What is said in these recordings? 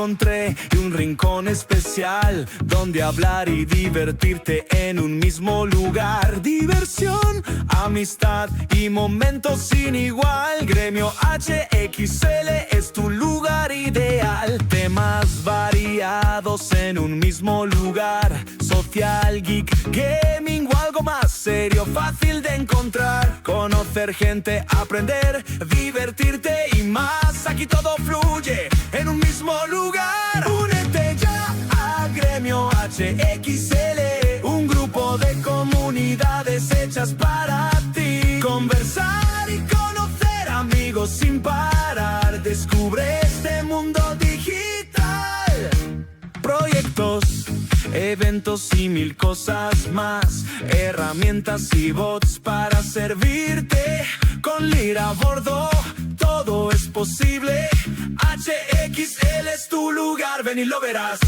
encontré un rincón especial donde hablar y divertirte en un mismo lugar. Diversión, amistad y momentos sin igual. Gremio HXL es tu lugar ideal. Temas variados en un mismo lugar. Social, geek, gaming o algo más serio, fácil de encontrar. Conocer gente, aprender, divertirte y más. Aquí todo fluye en un mismo lugar. Únete ya a Gremio HXL, un grupo de comunidades hechas para ti. Conversar y conocer amigos sin parar. Descubre este mundo digital. Proyectos, eventos y mil cosas más. Herramientas y bots para servirte. Con Lira a bordo, todo es posible. HXL es tu lugar, ven y lo verás.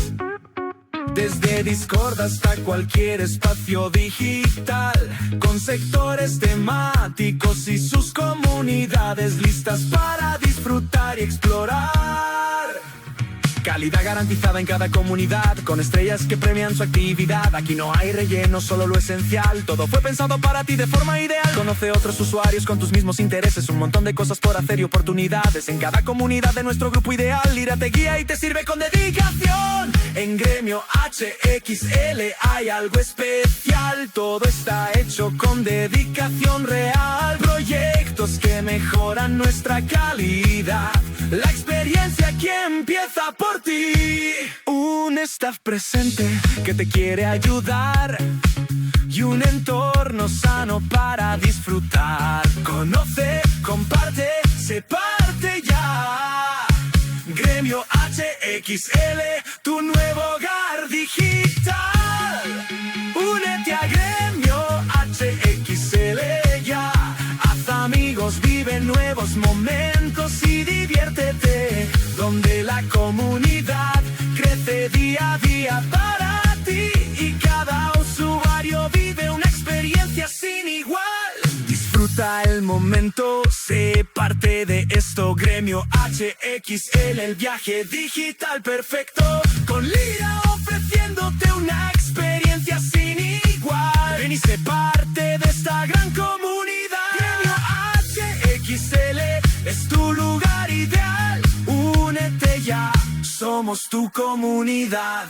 Desde Discord hasta cualquier espacio digital, con sectores temáticos y sus comunidades listas para disfrutar y explorar. Calidad garantizada en cada comunidad, con estrellas que premian su actividad. Aquí no hay relleno, solo lo esencial. Todo fue pensado para ti de forma ideal. Conoce otros usuarios con tus mismos intereses. Un montón de cosas por hacer y oportunidades en cada comunidad de nuestro grupo ideal. Lira te guía y te sirve con dedicación. En Gremio HXL hay algo especial. Todo está hecho con dedicación real. Proyectos que mejoran nuestra calidad. La experiencia aquí empieza por ti. Un staff presente que te quiere ayudar y un entorno sano para disfrutar. Conoce, comparte, sé parte ya. Gremio HXL, tu nuevo hogar digital. Únete a Gremio HXL ya. Haz amigos, vive nuevos momentos y diviértete. Donde la comunidad crece día a día para ti. Y cada usuario vive una experiencia sin igual. Disfruta el momento, sé parte de esto. Gremio HXL, el viaje digital perfecto. Con Lira ofreciéndote una experiencia sin igual. Ven y sé parte de esta gran comunidad. Gremio HXL es tu lugar ideal. Únete ya, somos tu comunidad.